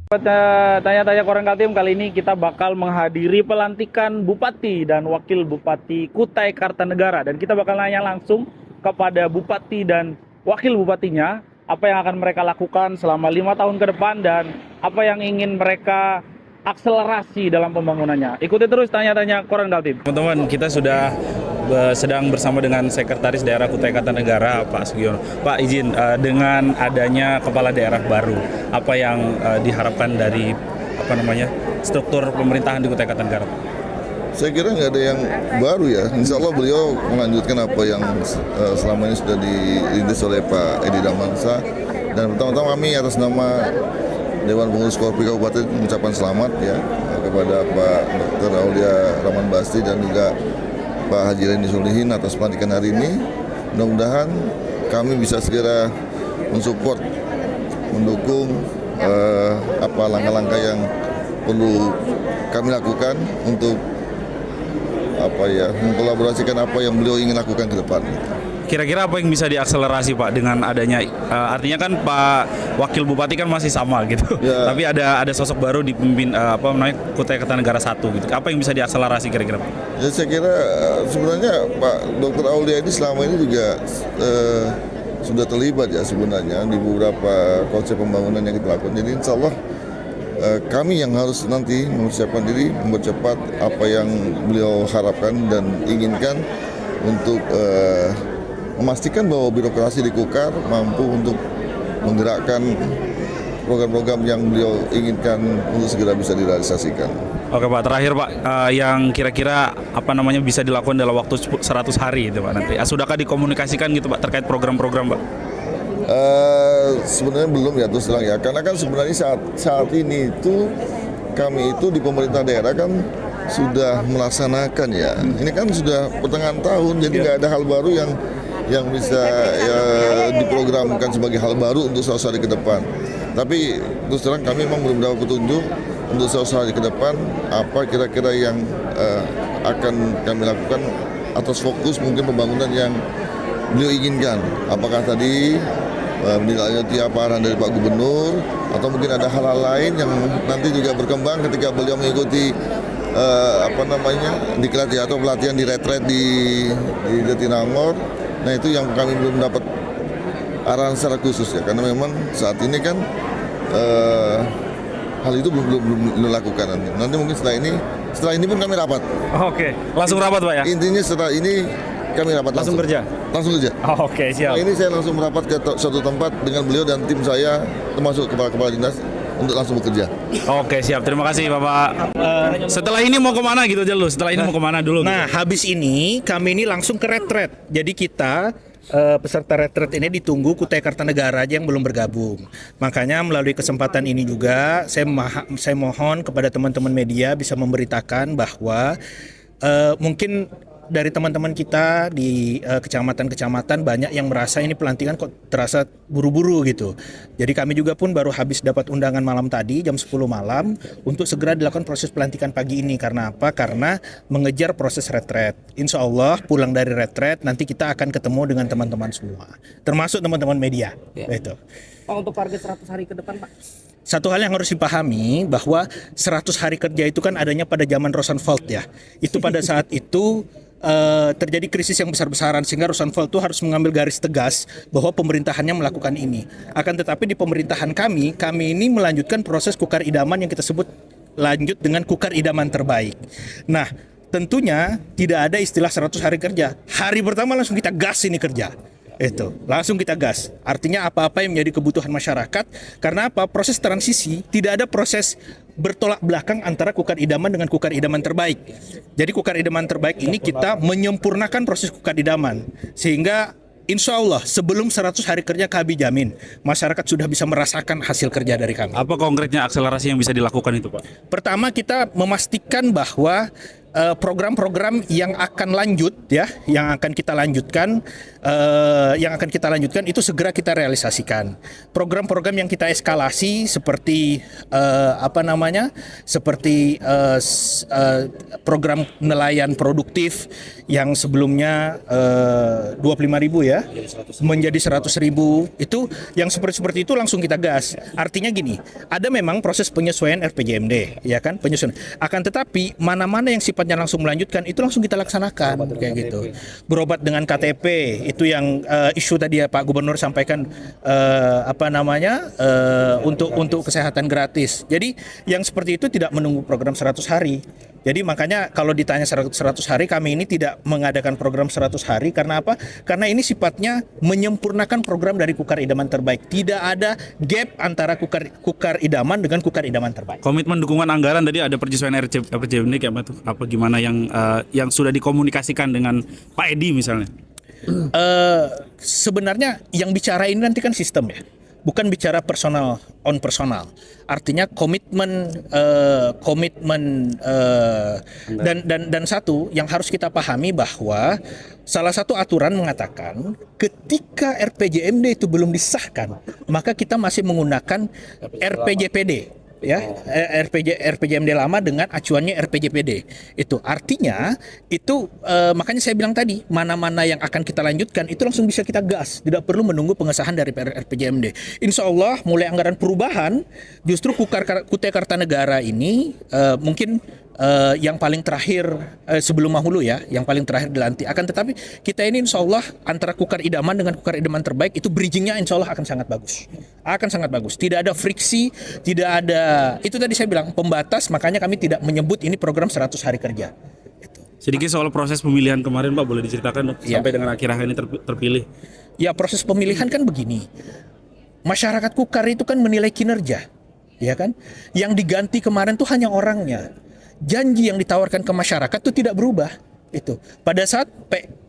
Tanya-tanya Koran Kaltim, kali ini kita bakal menghadiri pelantikan Bupati dan Wakil Bupati Kutai Kartanegara. Dan kita bakal nanya langsung kepada Bupati dan Wakil Bupatinya apa yang akan mereka lakukan selama 5 tahun ke depan dan apa yang ingin mereka akselerasi dalam pembangunannya. Ikuti terus tanya-tanya Koran Kaltim. Teman-teman, kita sudah sedang bersama dengan Sekretaris Daerah Kutai Kartanegara, Pak Sugiono. Pak, izin dengan adanya kepala daerah baru, apa yang diharapkan dari struktur pemerintahan di Kutai Kartanegara? Saya kira nggak ada yang baru ya. Insya Allah beliau melanjutkan apa yang selama ini sudah dirintis oleh Pak Edi Damansa. Dan pertama-tama kami atas nama Dewan Pengurus Korpi Kabupaten mengucapkan selamat ya kepada Pak Dr. Aulia Rahman Basti dan juga Pak Haji Reni Solihin atas pelantikan hari ini. Mudah-mudahan kami bisa segera mensupport, mendukung langkah-langkah yang perlu kami lakukan untuk mengkolaborasikan apa yang beliau ingin lakukan ke depan. Kira-kira apa yang bisa diakselerasi Pak dengan adanya artinya kan Pak Wakil Bupati kan masih sama gitu. Ya. Tapi ada sosok baru di pemimpin Kutai Kartanegara 1 gitu. Apa yang bisa diakselerasi kira-kira Pak? Ya saya kira sebenarnya Pak Dr. Aulia ini selama ini juga sudah terlibat ya sebenarnya di beberapa konsep pembangunan yang kita lakukan. Jadi insya Allah kami yang harus nanti mempersiapkan diri, mempercepat apa yang beliau harapkan dan inginkan untuk memastikan bahwa birokrasi di Kukar mampu untuk menggerakkan program-program yang beliau inginkan untuk segera bisa direalisasikan. Oke Pak, terakhir Pak, yang kira-kira bisa dilakukan dalam waktu 100 hari itu Pak nanti. Sudahkah dikomunikasikan gitu Pak terkait program-program Pak? Sebenarnya belum ya terus terang ya, karena kan sebenarnya saat ini itu kami itu di pemerintah daerah kan sudah melaksanakan ya. Ini kan sudah pertengahan tahun, jadi nggak ada hal baru yang bisa ya, diprogramkan sebagai hal baru untuk 100 hari ke depan. Tapi terus terang kami memang belum dapat petunjuk untuk 100 hari ke depan apa kira-kira yang akan kami lakukan atas fokus mungkin pembangunan yang beliau inginkan. Apakah tadi menindaklanjuti apa arahan dari Pak Gubernur atau mungkin ada hal-hal lain yang nanti juga berkembang ketika beliau mengikuti diklat atau pelatihan di retret di Jatinangor. Nah itu yang kami belum dapat arahan secara khusus ya, karena memang saat ini kan hal itu belum dilakukan nanti. Nanti mungkin setelah ini pun kami rapat. Oke, langsung rapat Pak ya? Intinya setelah ini kami rapat langsung kerja. Oke, siap. Nah, ini saya langsung merapat ke suatu tempat dengan beliau dan tim saya termasuk kepala dinas untuk langsung bekerja. Oke, siap. Terima kasih Bapak. Setelah ini mau kemana gitu aja lu? Setelah ini mau kemana dulu? Nah, habis ini kami ini langsung ke retret. Jadi kita peserta retret ini ditunggu Kutai Kartanegara aja yang belum bergabung. Makanya melalui kesempatan ini juga saya mohon kepada teman-teman media bisa memberitakan bahwa mungkin dari teman-teman kita di kecamatan-kecamatan banyak yang merasa ini pelantikan kok terasa buru-buru gitu. Jadi kami juga pun baru habis dapat undangan malam tadi jam 10 malam untuk segera dilakukan proses pelantikan pagi ini. Karena apa? Karena mengejar proses retret. Insya Allah pulang dari retret nanti kita akan ketemu dengan teman-teman semua. Termasuk teman-teman media. Ya. Itu. Pak, untuk target 100 hari ke depan Pak? Satu hal yang harus dipahami bahwa 100 hari kerja itu kan adanya pada zaman Rosenwald ya. Itu pada saat itu terjadi krisis yang besar-besaran sehingga Rosenwald itu harus mengambil garis tegas bahwa pemerintahannya melakukan ini. Akan tetapi di pemerintahan kami ini melanjutkan proses kukar idaman yang kita sebut lanjut dengan kukar idaman terbaik. Nah, tentunya tidak ada istilah 100 hari kerja. Hari pertama langsung kita gas ini kerja. Itu langsung kita gas. Artinya apa-apa yang menjadi kebutuhan masyarakat. Karena apa? Proses transisi tidak ada proses bertolak belakang antara kukar idaman dengan kukar idaman terbaik. Jadi kukar idaman terbaik ini kita menyempurnakan proses kukar idaman sehingga insya Allah sebelum 100 hari kerja kami jamin masyarakat sudah bisa merasakan hasil kerja dari kami. Apa konkretnya akselerasi yang bisa dilakukan itu Pak? Pertama kita memastikan bahwa program-program yang akan lanjut ya, yang akan kita lanjutkan, itu segera kita realisasikan. Program-program yang kita eskalasi seperti program nelayan produktif yang sebelumnya 25.000 ya menjadi 100.000, itu yang seperti itu langsung kita gas. Artinya gini, ada memang proses penyesuaian RPJMD ya kan, penyesuaian. Akan tetapi mana-mana yang sifatnya langsung melanjutkan itu langsung kita laksanakan kayak gitu. Berobat dengan KTP itu yang isu tadi ya Pak Gubernur sampaikan untuk kesehatan gratis. Jadi yang seperti itu tidak menunggu program 100 hari. Jadi makanya kalau ditanya 100 hari, kami ini tidak mengadakan program 100 hari karena apa? Karena ini sifatnya menyempurnakan program dari Kukar Idaman Terbaik. Tidak ada gap antara Kukar Idaman dengan Kukar Idaman Terbaik. Komitmen dukungan anggaran tadi ada persesuaian RPJMD kayak apa tuh? Apa gimana yang sudah dikomunikasikan dengan Pak Edi misalnya? Sebenarnya yang bicara ini nanti kan sistem ya, bukan bicara personal on personal. Artinya komitmen dan satu yang harus kita pahami bahwa salah satu aturan mengatakan ketika RPJMD itu belum disahkan maka kita masih menggunakan RPJPD. Ya, RPJMD lama dengan acuannya RPJPD. Itu artinya itu makanya saya bilang tadi mana-mana yang akan kita lanjutkan itu langsung bisa kita gas, tidak perlu menunggu pengesahan dari RPJMD. Insya Allah mulai anggaran perubahan justru Kutai Kartanegara ini mungkin yang paling terakhir sebelum Mahulu ya, yang paling terakhir dilantik. Akan tetapi kita ini insya Allah antara Kukar Idaman dengan Kukar Idaman Terbaik itu bridgingnya insya Allah akan sangat bagus. Akan sangat bagus. Tidak ada friksi, tidak ada, itu tadi saya bilang pembatas, makanya kami tidak menyebut ini program 100 hari kerja. Sedikit soal proses pemilihan kemarin Pak, boleh diceritakan sampai dengan akhir-akhir ini terpilih? Ya, proses pemilihan kan begini. Masyarakat Kukar itu kan menilai kinerja, ya kan? Yang diganti kemarin tuh hanya orangnya. Janji yang ditawarkan ke masyarakat itu tidak berubah. Itu pada saat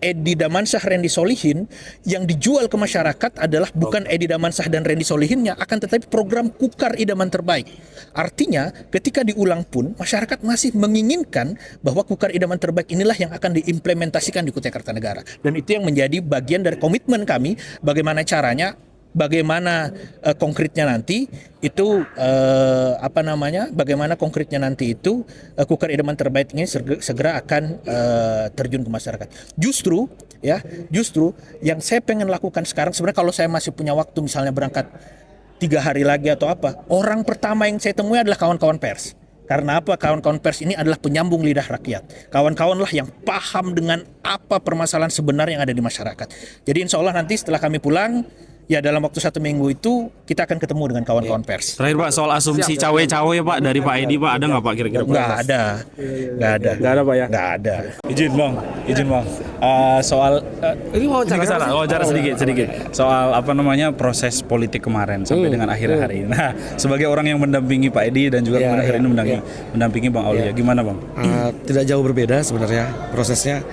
Edi Damansyah, Randy Solihin, yang dijual ke masyarakat adalah bukan Edi Damansyah dan Randy Solihinnya, akan tetapi program Kukar Idaman Terbaik. Artinya ketika diulang pun masyarakat masih menginginkan bahwa Kukar Idaman Terbaik inilah yang akan diimplementasikan di Kutai Kartanegara, dan itu yang menjadi bagian dari komitmen kami. Bagaimana caranya, bagaimana konkretnya nanti itu bagaimana konkretnya nanti itu Kukar Idaman Terbaik ini segera akan terjun ke masyarakat. Justru yang saya pengen lakukan sekarang, sebenarnya kalau saya masih punya waktu, misalnya berangkat 3 hari lagi atau apa, orang pertama yang saya temui adalah kawan-kawan pers. Karena apa? Kawan-kawan pers ini adalah penyambung lidah rakyat. Kawan-kawan lah yang paham dengan apa permasalahan sebenarnya yang ada di masyarakat. Jadi insya Allah nanti setelah kami pulang, ya dalam waktu 1 minggu itu kita akan ketemu dengan kawan-kawan pers. Terakhir Pak, soal asumsi cawe-cawe Pak dari Pak Edi Pak, ada nggak Pak kira-kira? Nggak ada Pak ya? Nggak ada. Izin bang. Soal Ini wawancara sedikit. Soal proses politik kemarin sampai dengan akhir hari. Nah, sebagai orang yang mendampingi Pak Edi dan juga akhir ini mendampingi Bang Aulia, gimana Bang? Tidak jauh berbeda sebenarnya prosesnya.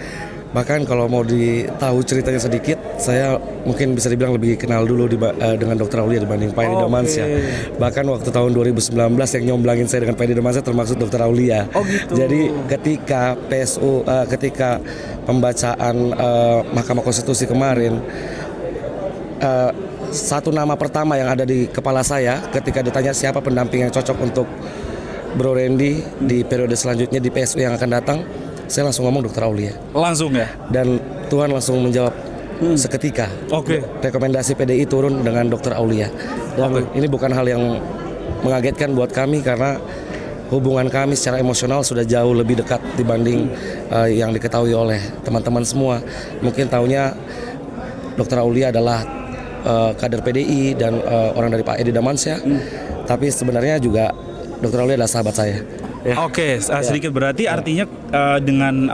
Bahkan kalau mau ditahu ceritanya sedikit, saya mungkin bisa dibilang lebih kenal dulu dengan Dr. Aulia dibanding Pak Edi Damansyah. Bahkan waktu tahun 2019 yang nyomblangin saya dengan Pak Edi Damansyah termasuk Dr. Aulia. Jadi ketika ketika pembacaan Mahkamah Konstitusi kemarin, satu nama pertama yang ada di kepala saya ketika ditanya siapa pendamping yang cocok untuk Bro Randy di periode selanjutnya di PSU yang akan datang, saya langsung ngomong Dr. Aulia. Langsung ya? Dan Tuhan langsung menjawab seketika. Rekomendasi PDI turun dengan Dr. Aulia. Dan ini bukan hal yang mengagetkan buat kami karena hubungan kami secara emosional sudah jauh lebih dekat dibanding yang diketahui oleh teman-teman semua. Mungkin taunya Dr. Aulia adalah kader PDI dan orang dari Pak Edi Damansyah. Tapi sebenarnya juga Dr. Aulia adalah sahabat saya. Sedikit berarti artinya dengan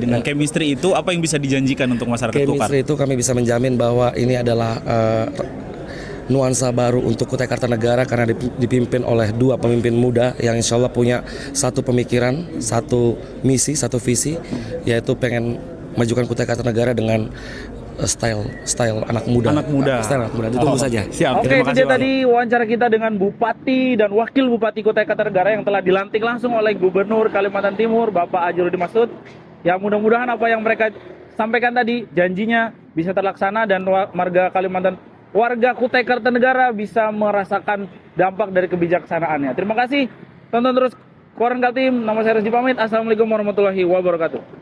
dengan chemistry itu apa yang bisa dijanjikan untuk masyarakat Kukar? Chemistry itu kami bisa menjamin bahwa ini adalah nuansa baru untuk Kutai Kartanegara karena dipimpin oleh 2 pemimpin muda yang insya Allah punya satu pemikiran, satu misi, satu visi, yaitu pengen majukan Kutai Kartanegara dengan style anak muda. Anak muda. Style anak muda. Ditunggu saja. Oke, Siap. itu Terima kasih, dia Bang. tadi wawancara kita dengan Bupati dan Wakil Bupati Kutai Kartanegara yang telah dilantik langsung oleh Gubernur Kalimantan Timur, Bapak Ajurudin Masud. Ya, mudah-mudahan apa yang mereka sampaikan tadi janjinya bisa terlaksana dan warga Kutai Kartanegara bisa merasakan dampak dari kebijaksanaannya. Terima kasih. Tonton terus Koran Kaltim. Nama saya Rezki pamit. Assalamualaikum warahmatullahi wabarakatuh.